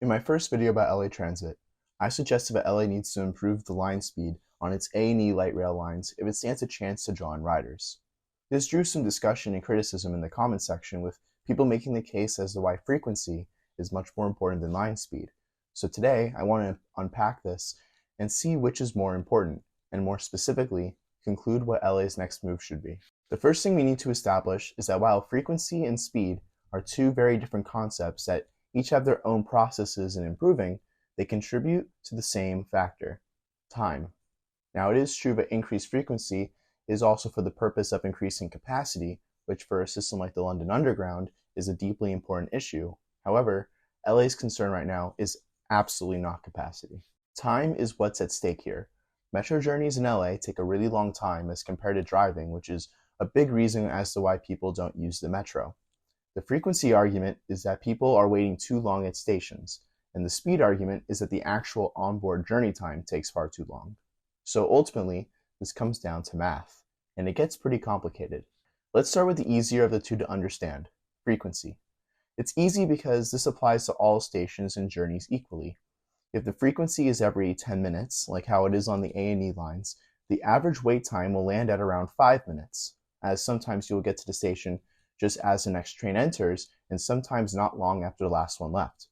In my first video about LA Transit, I suggested that LA needs to improve the line speed on its A&E light rail lines if it stands a chance to draw in riders. This drew some discussion and criticism in the comments section, with people making the case as to why frequency is much more important than line speed. So today, I want to unpack this and see which is more important, and more specifically, conclude what LA's next move should be. The first thing we need to establish is that while frequency and speed are two very different concepts that each have their own processes in improving, they contribute to the same factor: time. Now, it is true that increased frequency is also for the purpose of increasing capacity, which for a system like the London Underground is a deeply important issue. However, LA's concern right now is absolutely not capacity. Time is what's at stake here. Metro journeys in LA take a really long time as compared to driving, which is a big reason as to why people don't use the metro. The frequency argument is that people are waiting too long at stations, and the speed argument is that the actual onboard journey time takes far too long. So ultimately, this comes down to math, and it gets pretty complicated. Let's start with the easier of the two to understand: frequency. It's easy because this applies to all stations and journeys equally. If the frequency is every 10 minutes, like how it is on the A&E lines, the average wait time will land at around 5 minutes, as sometimes you'll get to the station just as the next train enters, and sometimes not long after the last one left.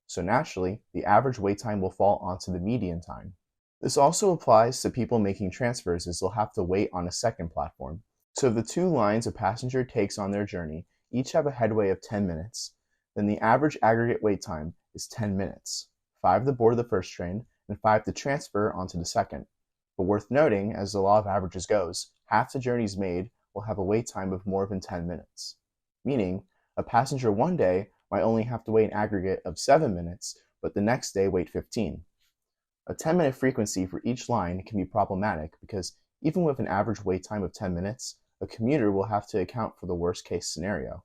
So naturally, the average wait time will fall onto the median time. This also applies to people making transfers, as they'll have to wait on a second platform. So if the two lines a passenger takes on their journey each have a headway of 10 minutes, then the average aggregate wait time is 10 minutes, 5 to board the first train and 5 to transfer onto the second. But worth noting, as the law of averages goes, half the journeys made will have a wait time of more than 10 minutes. Meaning, a passenger one day might only have to wait an aggregate of 7 minutes, but the next day wait 15. A 10-minute frequency for each line can be problematic because even with an average wait time of 10 minutes, a commuter will have to account for the worst case scenario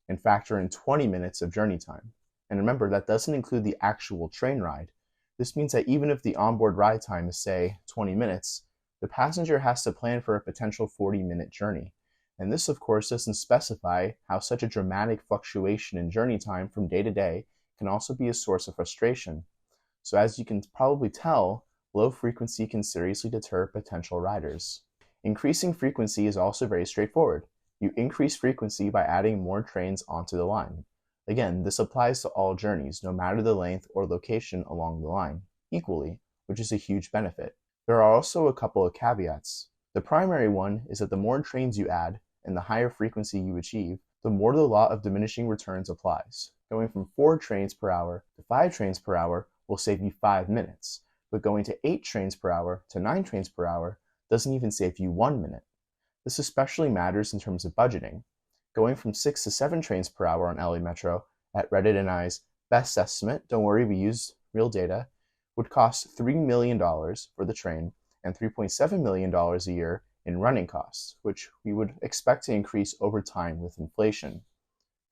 and factor in 20 minutes of journey time. And remember, that doesn't include the actual train ride. This means that even if the onboard ride time is, say, 20 minutes, the passenger has to plan for a potential 40-minute journey. And this, of course, doesn't specify how such a dramatic fluctuation in journey time from day to day can also be a source of frustration. So as you can probably tell, low frequency can seriously deter potential riders. Increasing frequency is also very straightforward. You increase frequency by adding more trains onto the line. Again, this applies to all journeys, no matter the length or location along the line, equally, which is a huge benefit. There are also a couple of caveats. The primary one is that the more trains you add, and the higher frequency you achieve, the more the law of diminishing returns applies. Going from 4 trains per hour to 5 trains per hour will save you 5 minutes, but going to 8 trains per hour to 9 trains per hour doesn't even save you 1 minute. This especially matters in terms of budgeting. Going from 6 to 7 trains per hour on LA Metro, at Reddit and I's best estimate, don't worry, we used real data, would cost $3 million for the train and $3.7 million a year in running costs, which we would expect to increase over time with inflation.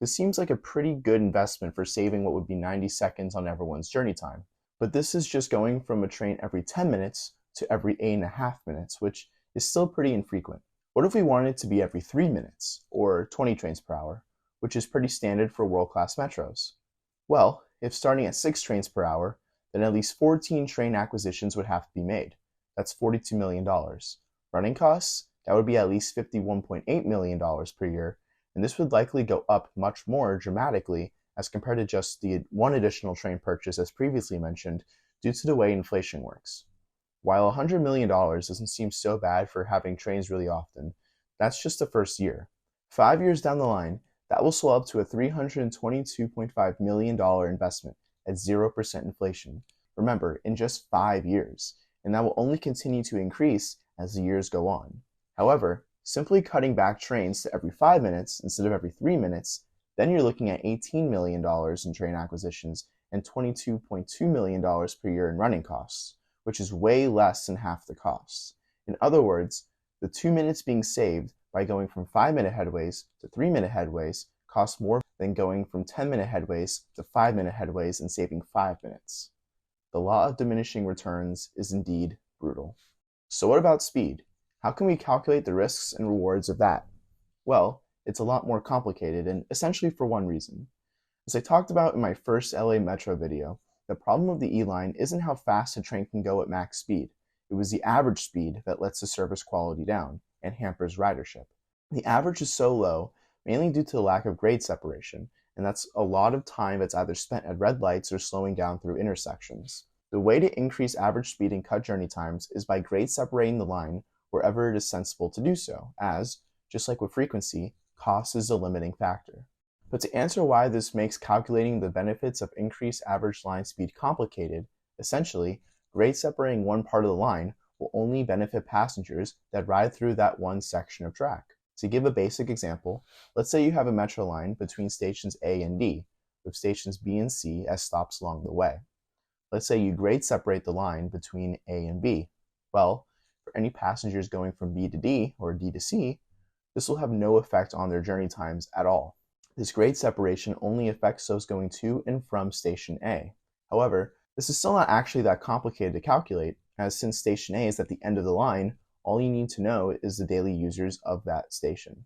This seems like a pretty good investment for saving what would be 90 seconds on everyone's journey time. But this is just going from a train every 10 minutes to every 8.5 minutes, which is still pretty infrequent. What if we wanted it to be every 3 minutes, or 20 trains per hour, which is pretty standard for world-class metros? Well, if starting at 6 trains per hour, then at least 14 train acquisitions would have to be made. That's $42 million. Running costs, that would be at least $51.8 million per year, and this would likely go up much more dramatically as compared to just the one additional train purchase as previously mentioned, due to the way inflation works. While $100 million doesn't seem so bad for having trains really often, that's just the first year. 5 years down the line, that will swell up to a $322.5 million investment at 0% inflation. Remember, in just 5 years, and that will only continue to increase as the years go on. However, simply cutting back trains to every 5 minutes instead of every 3 minutes, then you're looking at $18 million in train acquisitions and $22.2 million per year in running costs, which is way less than half the costs. In other words, the 2 minutes being saved by going from 5-minute headways to 3-minute headways costs more than going from 10-minute headways to 5-minute headways and saving 5 minutes. The law of diminishing returns is indeed brutal. So what about speed? How can we calculate the risks and rewards of that? Well, it's a lot more complicated, and essentially for one reason. As I talked about in my first LA Metro video, The problem with the E-line isn't how fast a train can go at max speed. It was the average speed that lets the service quality down and hampers ridership. The average is so low, mainly due to the lack of grade separation, and that's a lot of time that's either spent at red lights or slowing down through intersections. The way to increase average speed and cut journey times is by grade separating the line wherever it is sensible to do so, as, just like with frequency, cost is the limiting factor. But to answer why this makes calculating the benefits of increased average line speed complicated, essentially, grade separating one part of the line will only benefit passengers that ride through that one section of track. To give a basic example, let's say you have a metro line between stations A and D, with stations B and C as stops along the way. Let's say you grade separate the line between A and B. Well, for any passengers going from B to D or D to C, this will have no effect on their journey times at all. This grade separation only affects those going to and from station A. However, this is still not actually that complicated to calculate, as since station A is at the end of the line, all you need to know is the daily users of that station.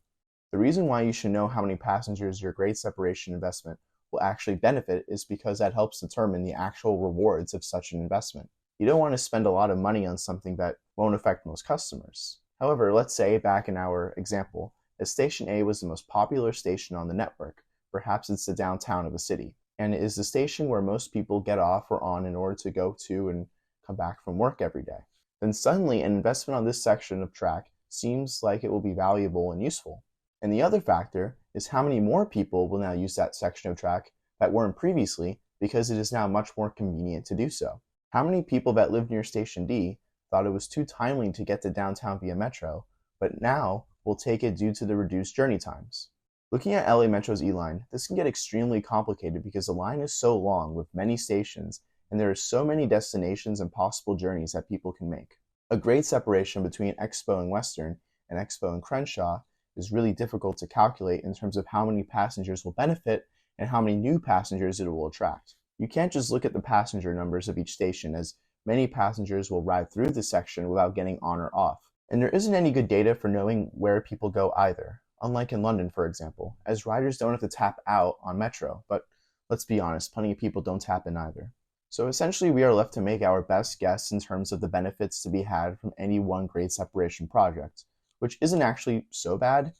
The reason why you should know how many passengers your grade separation investment will actually benefit is because that helps determine the actual rewards of such an investment. You don't want to spend a lot of money on something that won't affect most customers. However, let's say, back in our example, that station A was the most popular station on the network. Perhaps it's the downtown of a city, and it is the station where most people get off or on in order to go to and come back from work every day. Then suddenly an investment on this section of track seems like it will be valuable and useful. And the other factor is how many more people will now use that section of track that weren't previously because it is now much more convenient to do so. How many people that lived near Station D thought it was too timely to get to downtown via metro, but now will take it due to the reduced journey times? Looking at LA Metro's E-line, this can get extremely complicated because the line is so long with many stations and there are so many destinations and possible journeys that people can make. A grade separation between Expo and Western and Expo and Crenshaw is really difficult to calculate in terms of how many passengers will benefit and how many new passengers it will attract. You can't just look at the passenger numbers of each station, as many passengers will ride through the section without getting on or off. And there isn't any good data for knowing where people go either, unlike in London, for example, as riders don't have to tap out on Metro, but let's be honest, plenty of people don't tap in either. So essentially, we are left to make our best guess in terms of the benefits to be had from any one grade separation project, which isn't actually so bad.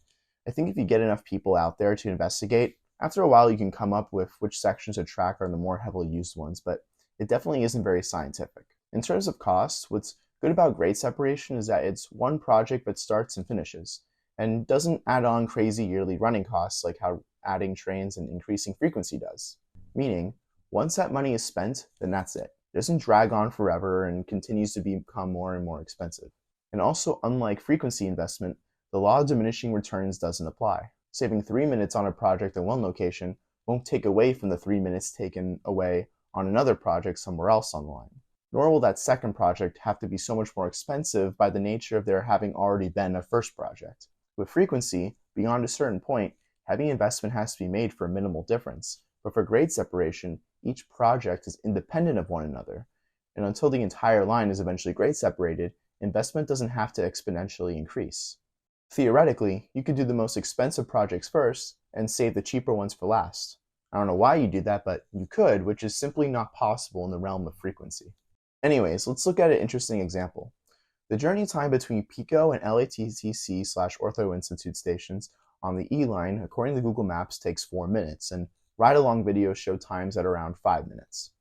I think if you get enough people out there to investigate, after a while you can come up with which sections of track are the more heavily used ones, but it definitely isn't very scientific. In terms of cost, what's good about grade separation is that it's one project that starts and finishes, and doesn't add on crazy yearly running costs like how adding trains and increasing frequency does. Meaning, once that money is spent, then that's it. It doesn't drag on forever and continues to become more and more expensive. And also, unlike frequency investment, the law of diminishing returns doesn't apply. Saving 3 minutes on a project in one location won't take away from the 3 minutes taken away on another project somewhere else on the line. Nor will that second project have to be so much more expensive by the nature of there having already been a first project. With frequency, beyond a certain point, heavy investment has to be made for a minimal difference. But for grade separation, each project is independent of one another. And until the entire line is eventually grade separated, investment doesn't have to exponentially increase. Theoretically, you could do the most expensive projects first and save the cheaper ones for last. I don't know why you do that, but you could, which is simply not possible in the realm of frequency. Anyways, let's look at an interesting example. The journey time between Pico and LATTC/Ortho Institute stations on the E-line, according to Google Maps, takes 4 minutes, and ride-along videos show times at around 5 minutes.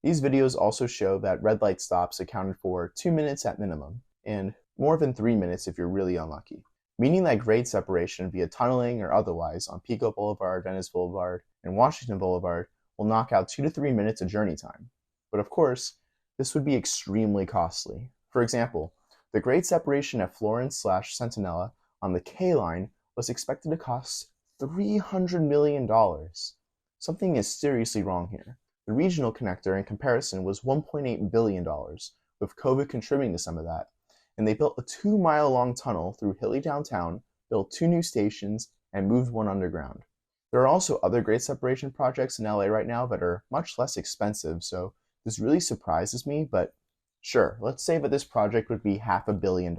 These videos also show that red light stops accounted for 2 minutes at minimum, and more than 3 minutes if you're really unlucky. Meaning that grade separation via tunneling or otherwise on Pico Boulevard, Venice Boulevard, and Washington Boulevard will knock out 2 to 3 minutes of journey time. But of course, this would be extremely costly. For example, the grade separation at Florence/Centinela on the K-line was expected to cost $300 million. Something is seriously wrong here. The regional connector, in comparison, was $1.8 billion, with COVID contributing to some of that. And they built a 2-mile-long tunnel through hilly downtown, built 2 new stations, and moved one underground. There are also other grade separation projects in LA right now that are much less expensive, so this really surprises me, but sure, let's say that this project would be $500 million.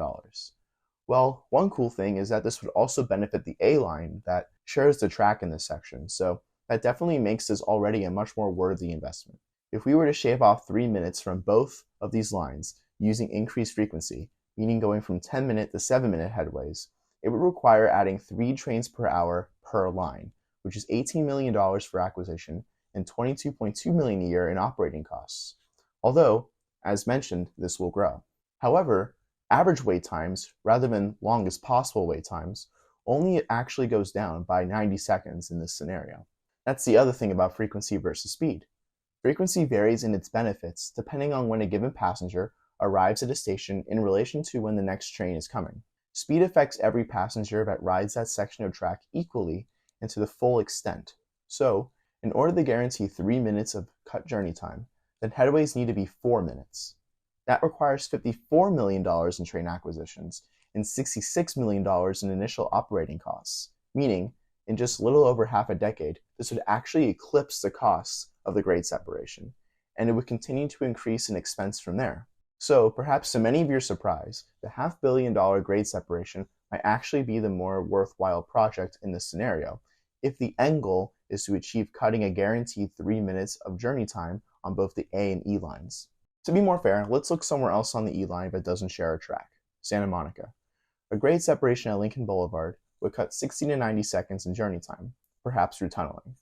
Well, one cool thing is that this would also benefit the A-line that shares the track in this section, so that definitely makes this already a much more worthy investment. If we were to shave off 3 minutes from both of these lines using increased frequency, meaning going from 10-minute to 7-minute headways, it would require adding 3 trains per hour per line, which is $18 million for acquisition and $22.2 million a year in operating costs. Although, as mentioned, this will grow. However, average wait times, rather than longest possible wait times, only actually goes down by 90 seconds in this scenario. That's the other thing about frequency versus speed. Frequency varies in its benefits depending on when a given passenger arrives at a station in relation to when the next train is coming. Speed affects every passenger that rides that section of track equally and to the full extent. So, in order to guarantee 3 minutes of cut journey time, then headways need to be 4 minutes. That requires $54 million in train acquisitions and $66 million in initial operating costs, meaning in just a little over half a decade, this would actually eclipse the costs of the grade separation, and it would continue to increase in expense from there. So, perhaps to many of your surprise, the $500 million grade separation might actually be the more worthwhile project in this scenario, if the end goal is to achieve cutting a guaranteed 3 minutes of journey time on both the A and E lines. To be more fair, let's look somewhere else on the E line that doesn't share a track, Santa Monica. A grade separation at Lincoln Boulevard would cut 60 to 90 seconds in journey time, perhaps through tunneling.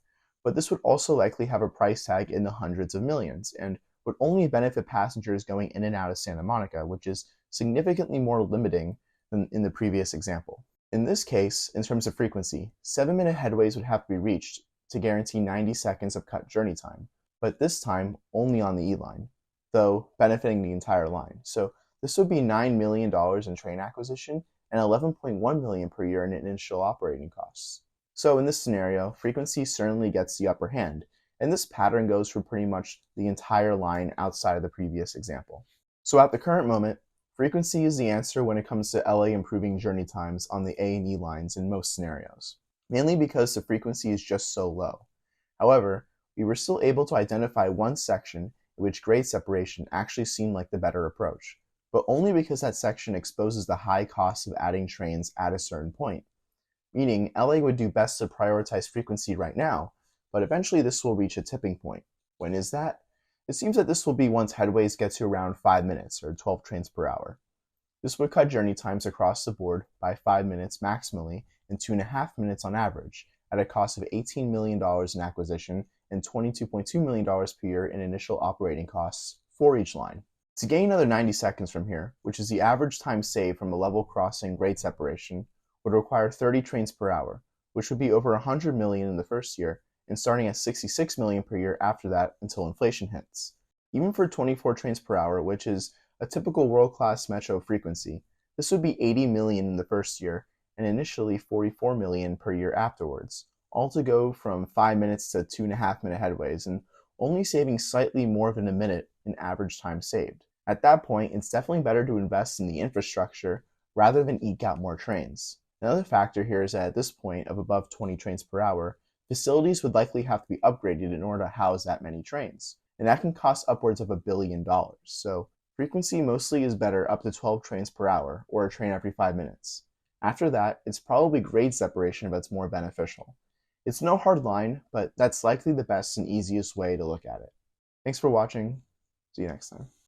But this would also likely have a price tag in the hundreds of millions, and would only benefit passengers going in and out of Santa Monica, which is significantly more limiting than in the previous example. In this case, in terms of frequency, 7-minute headways would have to be reached to guarantee 90 seconds of cut journey time, but this time only on the E line, though benefiting the entire line. So this would be $9 million in train acquisition and $11.1 million per year in initial operating costs. So in this scenario, frequency certainly gets the upper hand, and this pattern goes for pretty much the entire line outside of the previous example. So at the current moment, frequency is the answer when it comes to LA improving journey times on the A and E lines in most scenarios, mainly because the frequency is just so low. However, we were still able to identify one section in which grade separation actually seemed like the better approach, but only because that section exposes the high cost of adding trains at a certain point. Meaning, LA would do best to prioritize frequency right now, but eventually this will reach a tipping point. When is that? It seems that this will be once headways get to around 5 minutes, or 12 trains per hour. This would cut journey times across the board by 5 minutes maximally and 2.5 minutes on average, at a cost of $18 million in acquisition and $22.2 million per year in initial operating costs for each line. To gain another 90 seconds from here, which is the average time saved from a level crossing grade separation, would require 30 trains per hour, which would be over 100 million in the first year and starting at 66 million per year after that until inflation hits. Even for 24 trains per hour, which is a typical world-class metro frequency, this would be 80 million in the first year and initially 44 million per year afterwards, all to go from 5 minutes to 2.5-minute headways and only saving slightly more than a minute in average time saved. At that point, it's definitely better to invest in the infrastructure rather than eke out more trains. Another factor here is that at this point of above 20 trains per hour, facilities would likely have to be upgraded in order to house that many trains, and that can cost upwards of $1 billion. So frequency mostly is better up to 12 trains per hour, or a train every 5 minutes. After that, it's probably grade separation that's more beneficial. It's no hard line, but that's likely the best and easiest way to look at it. Thanks for watching. See you next time.